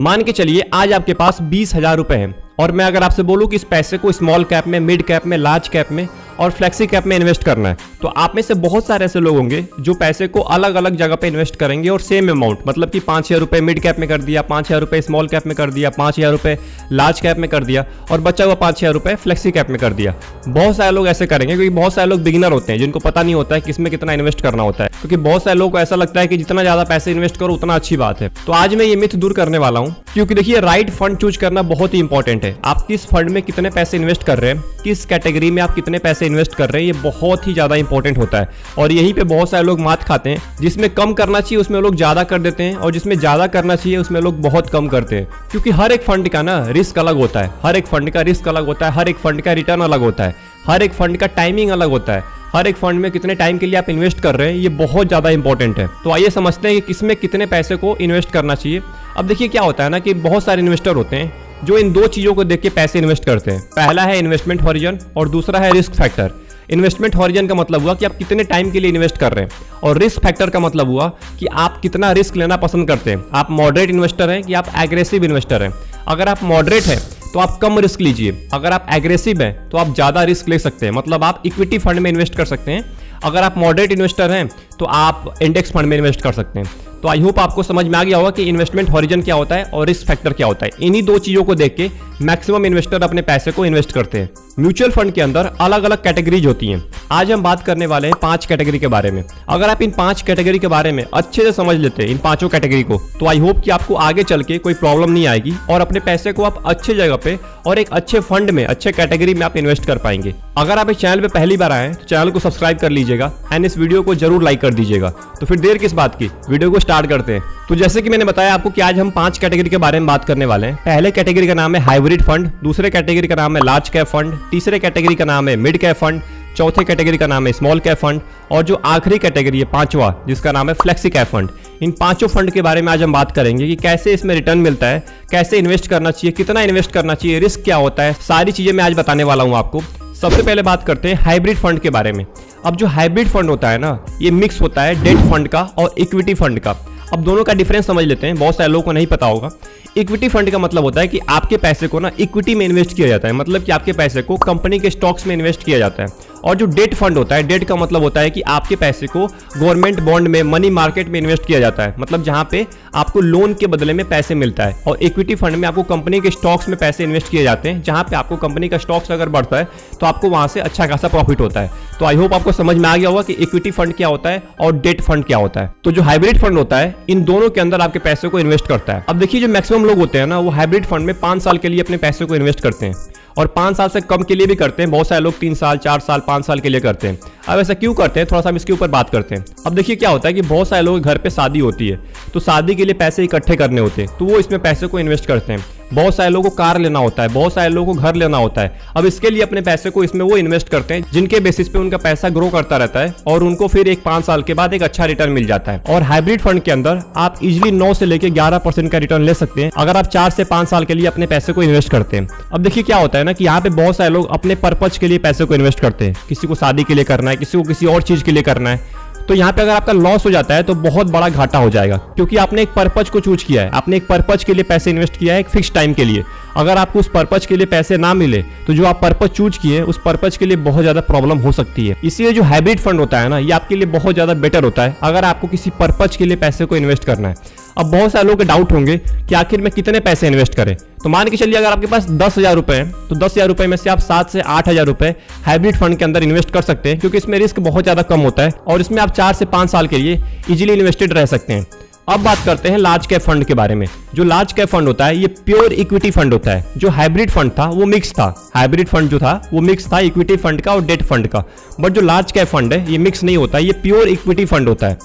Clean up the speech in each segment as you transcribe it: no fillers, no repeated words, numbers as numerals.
मान के चलिए आज आपके पास 20,000 रुपए हैं और मैं अगर आपसे बोलूं कि इस पैसे को स्मॉल कैप में, मिड कैप में, लार्ज कैप में और फ्लेक्सी कैप में इन्वेस्ट करना है, तो आप में से बहुत सारे ऐसे लोग होंगे जो पैसे को अलग अलग जगह पे इन्वेस्ट करेंगे और सेम अमाउंट, मतलब कि 5,000 रुपये मिड कैप में कर दिया, 5,000 रुपये स्मॉल कैप में कर दिया, 5,000 रुपये लार्ज कैप में कर दिया और बचा हुआ 5,000 रुपये फ्लेक्सी कैप में कर दिया। बहुत सारे लोग ऐसे करेंगे क्योंकि बहुत सारे लोग बिगिनर होते हैं जिनको पता नहीं होता है किसमें कितना इन्वेस्ट करना होता है, क्योंकि बहुत सारे लोगों को ऐसा लगता है कि जितना ज्यादा पैसे इन्वेस्ट करो उतना अच्छी बात है। तो आज मैं ये मिथ दूर करने वाला हूँ, क्योंकि देखिए राइट फंड चूज करना बहुत ही इंपॉर्टेंट है। आप किस फंड में कितने पैसे इन्वेस्ट कर रहे हैं, किस कैटेगरी में आप कितने पैसे इन्वेस्ट कर रहे हैं, ये बहुत ही ज्यादा इंपॉर्टेंट होता है। और यहीं पे बहुत सारे लोग मात खाते हैं, जिसमें कम करना चाहिए उसमें लोग ज्यादा कर देते हैं और जिसमें ज्यादा करना चाहिए उसमें लोग बहुत कम करते हैं। क्योंकि हर एक फंड का ना रिस्क अलग होता है, हर एक फंड का रिस्क अलग होता है, हर एक फंड का रिटर्न अलग होता है, हर एक फंड का टाइमिंग अलग होता है, हर एक फंड में कितने टाइम के लिए आप इन्वेस्ट कर रहे हैं ये बहुत ज्यादा इंपॉर्टेंट है। तो आइए समझते हैं कि किसमें कितने पैसे को इन्वेस्ट करना चाहिए। अब देखिए क्या होता है ना कि बहुत सारे इन्वेस्टर होते हैं जो इन दो चीजों को देख के पैसे इन्वेस्ट करते हैं। पहला है इन्वेस्टमेंट हॉरिजन और दूसरा है रिस्क फैक्टर। इन्वेस्टमेंट हॉरिजन का मतलब हुआ कि आप कितने टाइम के लिए इन्वेस्ट कर रहे हैं और रिस्क फैक्टर का मतलब हुआ कि आप कितना रिस्क लेना पसंद करते हैं। आप मॉडरेट इन्वेस्टर हैं कि आप एग्रेसिव इन्वेस्टर हैं। अगर आप मॉडरेट हैं तो आप कम रिस्क लीजिए, अगर आप एग्रेसिव हैं तो आप ज़्यादा रिस्क ले सकते हैं, मतलब आप इक्विटी फंड में इन्वेस्ट कर सकते हैं। अगर आप मॉडरेट इन्वेस्टर हैं तो आप इंडेक्स फंड में इन्वेस्ट कर सकते हैं। तो आई होप आपको समझ में आ गया होगा कि इन्वेस्टमेंट हॉरिजन क्या होता है और रिस्क फैक्टर क्या होता है। इन्हीं दो चीज़ों को देख के मैक्सिमम इन्वेस्टर अपने पैसे को इन्वेस्ट करते हैं। म्यूचुअल फंड के अंदर अलग अलग कैटेगरीज होती हैं। आज हम बात करने वाले हैं 5 कैटेगरी के बारे में। अगर आप इन 5 कैटेगरी के बारे में अच्छे से समझ लेते हैं इन पांचों कैटेगरी को, तो आई होप कि आपको आगे चल के कोई प्रॉब्लम नहीं आएगी और अपने पैसे को आप अच्छे जगह पे और एक अच्छे फंड में, अच्छे कैटेगरी में आप इन्वेस्ट कर पाएंगे। अगर आप इस चैनल पे पहली बार आए तो चैनल को सब्सक्राइब कर लीजिएगा एंड इस वीडियो को जरूर लाइक कर दीजिएगा। तो फिर देर किस बात की, वीडियो को स्टार्ट करते हैं। तो जैसे कि मैंने बताया आपको कि आज हम 5 कैटेगरी के बारे में बात करने वाले हैं। पहले कैटेगरी का नाम है हाइब्रिड फंड, दूसरे कैटेगरी का नाम है लार्ज कैप फंड, तीसरे कैटेगरी का नाम है मिड कैप फंड, चौथे कैटेगरी का नाम है स्मॉल कैप फंड और जो आखिरी कैटेगरी है पांचवा, जिसका नाम है फ्लेक्सी कैप फंड। इन पांचों फंड के बारे में आज हम बात करेंगे कि कैसे इसमें रिटर्न मिलता है, कैसे इन्वेस्ट करना चाहिए, कितना इन्वेस्ट करना चाहिए, रिस्क क्या होता है, सारी चीजें मैं आज बताने वाला हूं आपको। सबसे पहले बात करते हैं हाइब्रिड फंड के बारे में। अब जो हाइब्रिड फंड होता है ना, ये मिक्स होता है डेट फंड का और इक्विटी फंड का। अब दोनों का डिफरेंस समझ लेते हैं, बहुत सारे लोगों को नहीं पता होगा। इक्विटी फंड का मतलब होता है कि आपके पैसे को ना इक्विटी में इन्वेस्ट किया जाता है, मतलब कि आपके पैसे को कंपनी के स्टॉक्स में इन्वेस्ट किया जाता है। और जो डेट फंड होता है, डेट का मतलब होता है कि आपके पैसे को गवर्नमेंट बॉन्ड में, मनी मार्केट में इन्वेस्ट किया जाता है, मतलब जहां पे आपको लोन के बदले में पैसे मिलता है। और इक्विटी फंड में आपको कंपनी के स्टॉक्स में पैसे इन्वेस्ट किए जाते हैं, जहां पे आपको कंपनी का स्टॉक्स अगर बढ़ता है तो आपको वहां से अच्छा खासा प्रॉफिट होता है। तो आई होप आपको समझ में आ गया होगा कि इक्विटी फंड क्या होता है और डेट फंड क्या होता है। तो जो हाइब्रिड फंड होता है, इन दोनों के अंदर आपके पैसे को इन्वेस्ट करता है। अब देखिए जो मैक्सिमम लोग होते हैं ना, वो हाइब्रिड फंड में 5 साल के लिए अपने पैसे को इन्वेस्ट करते हैं और 5 साल से कम के लिए भी करते हैं। बहुत सारे लोग 3 साल, 4 साल, 5 साल के लिए करते हैं। अब ऐसा क्यों करते हैं, थोड़ा सा हम इसके ऊपर बात करते हैं। अब देखिए क्या होता है कि बहुत सारे लोग घर पे शादी होती है, तो शादी के लिए पैसे इकट्ठे करने होते हैं, तो वो इसमें पैसे को इन्वेस्ट करते हैं। बहुत सारे लोगों को कार लेना होता है, बहुत सारे लोगों को घर लेना होता है। अब इसके लिए अपने पैसे को इसमें वो इन्वेस्ट करते हैं जिनके बेसिस पे उनका पैसा ग्रो करता रहता है और उनको फिर एक 5 साल के बाद एक अच्छा रिटर्न मिल जाता है। और हाइब्रिड फंड के अंदर आप इजिली 9 से लेकर 11% का रिटर्न ले सकते हैं अगर आप 4 से 5 साल के लिए अपने पैसे को इन्वेस्ट करते हैं। अब देखिए क्या होता है ना कि यहाँ पे बहुत सारे लोग अपने पर्पज के लिए पैसे को इन्वेस्ट करते हैं। किसी को शादी के लिए करना है, किसी को किसी और चीज के लिए करना है, तो यहाँ पे अगर आपका लॉस हो जाता है तो बहुत बड़ा घाटा हो जाएगा, क्योंकि आपने एक पर्पज को चूज किया है, आपने एक पर्पज के लिए पैसे इन्वेस्ट किया है एक फिक्स टाइम के लिए। अगर आपको उस पर्पज के लिए पैसे ना मिले तो जो आप पर्पज चूज किए उस पर्पज के लिए बहुत ज्यादा प्रॉब्लम हो सकती है। इसलिए जो हाइब्रिड फंड होता है ना, ये आपके लिए बहुत ज्यादा बेटर होता है अगर आपको किसी पर्पज के लिए पैसे को इन्वेस्ट करना है। अब बहुत सारे लोगों के डाउट होंगे कि आखिर में कितने पैसे इन्वेस्ट करें। तो मान के चलिए अगर आपके पास 10,000 रुपए हैं तो 10,000 रुपए में से आप 7 से 8,000 रुपए हाइब्रिड फंड के अंदर इन्वेस्ट कर सकते हैं, क्योंकि इसमें रिस्क बहुत ज्यादा कम होता है और इसमें आप 4 से 5 साल के लिए इजीली इन्वेस्टेड रह सकते हैं। अब बात करते हैं लार्ज कैप फंड के बारे में। जो लार्ज कैप फंड होता है ये प्योर इक्विटी फंड होता है। जो हाइब्रिड फंड था वो मिक्स था, हाइब्रिड फंड जो था वो मिक्स था इक्विटी फंड का और डेट फंड का। बट जो लार्ज कैप फंड है ये मिक्स नहीं होता, ये प्योर इक्विटी फंड होता है।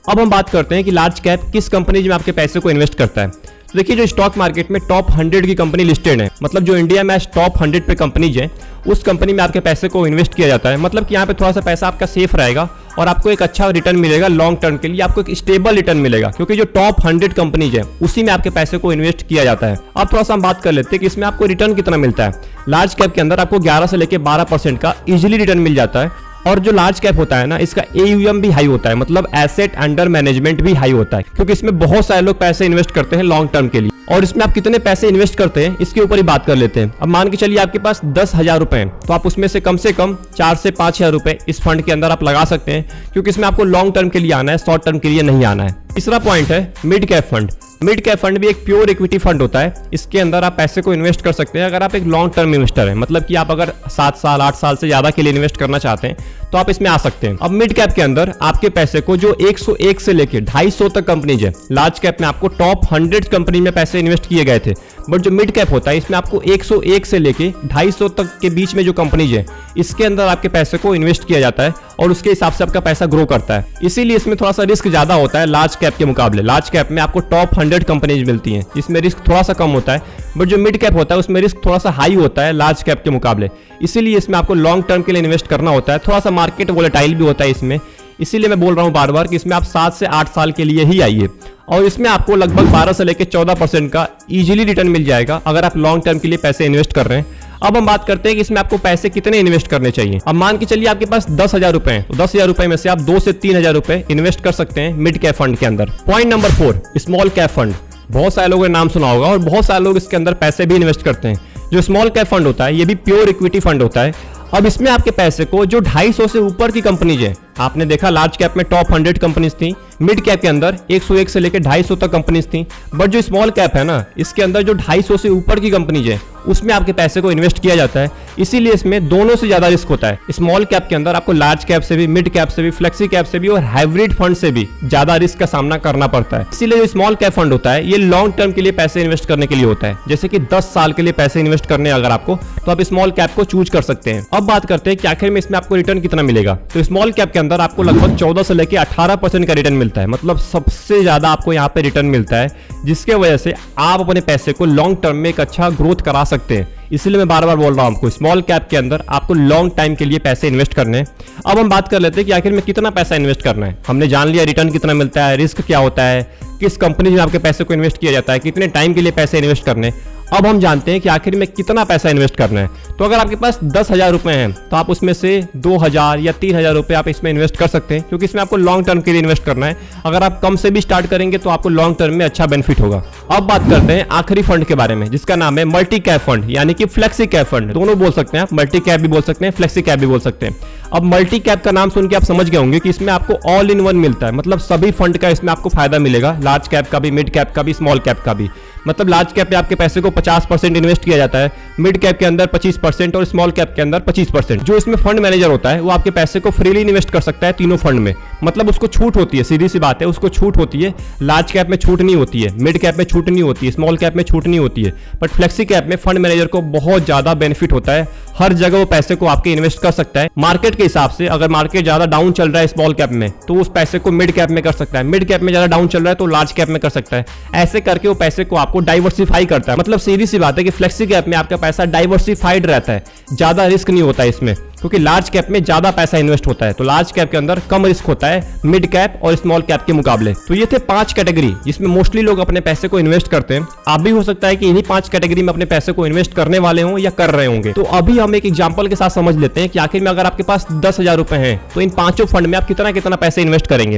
अब हम बात करते हैं कि लार्ज कैप किस कंपनी में आपके पैसे को इन्वेस्ट करता है। तो देखिए जो स्टॉक मार्केट में टॉप 100 की कंपनी लिस्टेड है, मतलब जो इंडिया में टॉप 100 पे कंपनीज है, उस कंपनी में आपके पैसे को इन्वेस्ट किया जाता है। मतलब कि यहाँ पे थोड़ा सा पैसा आपका सेफ रहेगा और आपको एक अच्छा रिटर्न मिलेगा लॉन्ग टर्म के लिए, आपको एक स्टेबल रिटर्न मिलेगा, क्योंकि जो टॉप 100 कंपनीज है उसी में आपके पैसे को इन्वेस्ट किया जाता है। अब थोड़ा सा हम बात कर लेते हैं कि इसमें आपको रिटर्न कितना मिलता है। लार्ज कैप के अंदर आपको 11 से लेकर 12% का इजिली रिटर्न मिल जाता है। और जो लार्ज कैप होता है ना, इसका AUM भी हाई होता है, मतलब एसेट अंडर मैनेजमेंट भी हाई होता है, क्योंकि इसमें बहुत सारे लोग पैसे इन्वेस्ट करते हैं लॉन्ग टर्म के लिए। और इसमें आप कितने पैसे इन्वेस्ट करते हैं इसके ऊपर ही बात कर लेते हैं। अब मान के चलिए आपके पास 10,000 रुपए हैं, तो आप उसमें से कम 4 से 5,000 रुपए इस फंड के अंदर आप लगा सकते हैं, क्योंकि इसमें आपको लॉन्ग टर्म के लिए आना है, शॉर्ट टर्म के लिए नहीं आना है। तीसरा पॉइंट है mid cap fund. Mid cap fund भी एक प्योर इक्विटी फंड होता है। इसके अंदर आप पैसे को इन्वेस्ट कर सकते हैं अगर आप एक लॉन्ग टर्म इन्वेस्टर हैं, मतलब कि आप अगर 7 साल 8 साल से ज्यादा के लिए इन्वेस्ट करना चाहते हैं तो आप इसमें आ सकते हैं। अब मिड कैप के अंदर आपके पैसे को जो 101 से लेके 250 तक कंपनीज है, लार्ज कैप में आपको टॉप 100 कंपनी में पैसे इन्वेस्ट किए गए थे, बट जो मिड कैप होता है इसमें आपको 101 से लेके 250 तक के बीच में जो कंपनीज है इसके अंदर आपके पैसे को इन्वेस्ट किया जाता है और उसके हिसाब से आपका पैसा ग्रो करता है। इसीलिए इसमें थोड़ा सा रिस्क ज्यादा होता है लार्ज कैप के मुकाबले। लार्ज कैप में आपको टॉप 100 कंपनीज मिलती हैं, इसमें रिस्क थोड़ा सा कम होता है, बट जो मिड कैप होता है उसमें रिस्क थोड़ा सा हाई होता है लार्ज कैप के मुकाबले। इसीलिए इसमें आपको लॉन्ग टर्म के लिए इन्वेस्ट करना होता है, थोड़ा सा मार्केट वोलेटाइल भी होता है इसमें। इसीलिए मैं बोल रहा हूं बार बार कि इसमें आप 7 से 8 साल के लिए ही आइए, और इसमें आपको लगभग 12 से लेकर 14% का इजीली रिटर्न मिल जाएगा अगर आप लॉन्ग टर्म के लिए पैसे इन्वेस्ट कर रहे हैं। अब हम बात करते हैं कि इसमें आपको पैसे कितने इन्वेस्ट करने चाहिए। अब मान के चलिए आपके पास 10,000 रुपए हैं, तो 10,000 रुपए में से आप 2 से 3,000 रुपए इन्वेस्ट कर सकते हैं मिड कैप फंड के अंदर। Point number 4, small cap fund. बहुत सारे लोगों ने नाम सुना होगा और बहुत सारे लोग इसके अंदर पैसे भी इन्वेस्ट करते हैं। जो स्मॉल कैप फंड होता है ये भी प्योर इक्विटी फंड होता है। अब इसमें आपके पैसे को जो 250 से ऊपर की कंपनीज है, आपने देखा लार्ज कैप में टॉप 100 कंपनीज थी, मिड कैप के अंदर 101 से लेकर 250 तक कंपनीज थी, बट जो स्मॉल कैप है ना इसके अंदर जो 250 से ऊपर की कंपनीज है उसमें आपके पैसे को इन्वेस्ट किया जाता है। इसीलिए इसमें दोनों से ज्यादा रिस्क होता है। स्मॉल कैप के अंदर आपको लार्ज कैप से भी, मिड कैप से भी, फ्लेक्सी कैप से भी और हाइब्रिड फंड से भी ज्यादा रिस्क का सामना करना पड़ता है। इसीलिए जो स्मॉल कैप फंड होता है ये लॉन्ग टर्म के लिए पैसे इन्वेस्ट करने के लिए होता है, जैसे कि 10 साल के लिए पैसे इन्वेस्ट करने अगर आपको, तो आप स्मॉल कैप को चूज कर सकते हैं। अब बात करते हैं कि आखिर में इसमें आपको रिटर्न कितना मिलेगा। तो स्मॉल कैप के अंदर आपको लगभग 14 से लेकर 18% का रिटर्न मिलता है, मतलब सबसे ज्यादा आपको यहाँ पे रिटर्न मिलता है, जिसके वजह से आप अपने पैसे को लॉन्ग टर्म में एक अच्छा ग्रोथ करा सकते हैं। इसलिए मैं बार बार बोल रहा हूं आपको, स्मॉल कैप के अंदर आपको लॉन्ग टाइम के लिए पैसे इन्वेस्ट करने हैं। अब हम बात कर लेते हैं कि आखिर में कितना पैसा इन्वेस्ट करना है। हमने जान लिया रिटर्न कितना मिलता है, रिस्क क्या होता है, किस कंपनी में आपके पैसे को इन्वेस्ट किया जाता है, कितने टाइम के लिए पैसे इन्वेस्ट करने। अब हम जानते हैं कि आखिर में कितना पैसा इन्वेस्ट करना है। तो अगर आपके पास 10,000 रुपए हैं तो आप उसमें से 2,000 या 3,000 रुपए आप इसमें इन्वेस्ट कर सकते हैं, क्योंकि इसमें आपको लॉन्ग टर्म के लिए इन्वेस्ट करना है। अगर आप कम से भी स्टार्ट करेंगे तो आपको लॉन्ग टर्म में अच्छा बेनिफिट होगा। अब बात करते हैं आखिरी फंड के बारे में, जिसका नाम है मल्टी कैप फंड, यानी कि फ्लेक्सी कैप फंड। दोनों बोल सकते हैं आप, मल्टी कैप भी बोल सकते हैं, फ्लेक्सी कैप भी बोल सकते हैं। अब मल्टी कैप का नाम सुन के आप समझ गए होंगे कि इसमें आपको ऑल इन वन मिलता है, मतलब सभी फंड का इसमें आपको फायदा मिलेगा, लार्ज कैप का भी, मिड कैप का भी, स्मॉल कैप का भी। मतलब लार्ज कैप पे आपके पैसे को 50% इन्वेस्ट किया जाता है, मिड कैप के अंदर 25% और स्मॉल कैप के अंदर 25%। जो इसमें फंड मैनेजर होता है वो आपके पैसे को फ्रीली इन्वेस्ट कर सकता है तीनों फंड में, मतलब उसको छूट होती है, सीधी सी बात है, उसको छूट होती है। लार्ज कैप में छूट नहीं होती है, मिड कैप में छूट नहीं होती है, स्मॉल कैप में छूट नहीं होती है, बट फ्लेक्सी कैप में फंड मैनेजर को बहुत ज्यादा बेनिफिट होता है। हर जगह वो पैसे को आपके इन्वेस्ट कर सकता है मार्केट के हिसाब से। अगर मार्केट ज्यादा डाउन चल रहा है स्मॉल कैप में तो उस पैसे को मिड कैप में कर सकता है, मिड कैप में ज्यादा डाउन चल रहा है तो लार्ज कैप में कर सकता है। ऐसे करके वो पैसे को आपको डाइवर्सिफाई करता है। मतलब सीधी सी बात है कि फ्लेक्सी कैप में आपका पैसा डाइवर्सिफाइड रहता है, ज्यादा रिस्क नहीं होता है इसमें, क्योंकि लार्ज कैप में ज्यादा पैसा इन्वेस्ट होता है, तो लार्ज कैप के अंदर कम रिस्क होता है मिड कैप और स्मॉल कैप के मुकाबले। तो ये थे 5 कैटेगरी जिसमें मोस्टली लोग अपने पैसे को इन्वेस्ट करते हैं। आप भी हो सकता है कि इन्हीं 5 कैटेगरी में अपने पैसे को इन्वेस्ट करने वाले हों या कर रहे होंगे। तो अभी हम एक एग्जांपल के साथ समझ लेते हैं कि आखिर में अगर आपके पास 10,000 रुपए हैं तो इन 5 फंड में आप कितना कितना पैसे इन्वेस्ट करेंगे।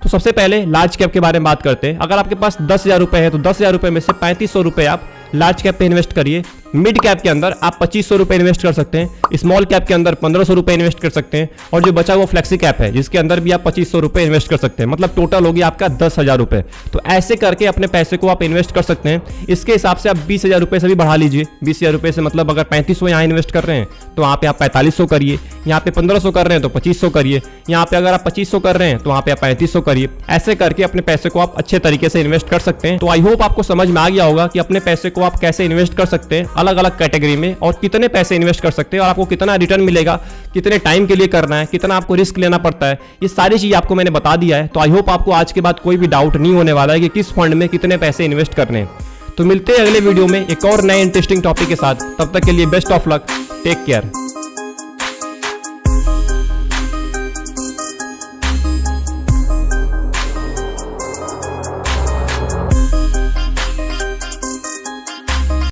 तो सबसे पहले लार्ज कैप के बारे में बात करते हैं। अगर आपके पास 10,000 रुपए है तो 10,000 रुपए में से 3,500 रुपए आप लार्ज कैप पे इन्वेस्ट करिए। मिड कैप के अंदर आप 2,500 रुपए इन्वेस्ट कर सकते हैं, स्मॉल कैप के अंदर 1,500 रुपए इन्वेस्ट कर सकते हैं, और जो बचा हुआ फ्लेक्सी कैप है जिसके अंदर भी आप 2,500 रुपए इन्वेस्ट कर सकते हैं। मतलब टोटल होगी आपका 10,000 रुपए। तो ऐसे करके अपने पैसे को आप इन्वेस्ट कर सकते हैं। इसके हिसाब से आप 20,000 रुपए से भी बढ़ा लीजिए। 20,000 रुपए से मतलब अगर 3,500 यहाँ इन्वेस्ट कर रहे हैं तो वहाँ पे आप 4,500 करिए, यहाँ पे 1,500 कर रहे हैं तो 2,500 करिए, यहाँ पे अगर आप 2,500 कर रहे हैं तो वहाँ पे आप 3,500 करिए। ऐसे करके अपने पैसे को आप अच्छे तरीके से इन्वेस्ट कर सकते हैं। तो आई होप आपको समझ में आ गया होगा कि अपने पैसे को आप कैसे इन्वेस्ट कर सकते हैं अलग अलग कैटेगरी में, और कितने पैसे इन्वेस्ट कर सकते हैं और आपको कितना रिटर्न मिलेगा, कितने टाइम के लिए करना है, कितना आपको रिस्क लेना पड़ता है। ये सारी चीज आपको मैंने बता दिया है। तो आई होप आपको आज के बाद कोई भी डाउट नहीं होने वाला है कि किस फंड में कितने पैसे इन्वेस्ट करने हैं। तो मिलते हैं अगले वीडियो में एक और नए इंटरेस्टिंग टॉपिक के साथ। तब तक के लिए best of luck, take care.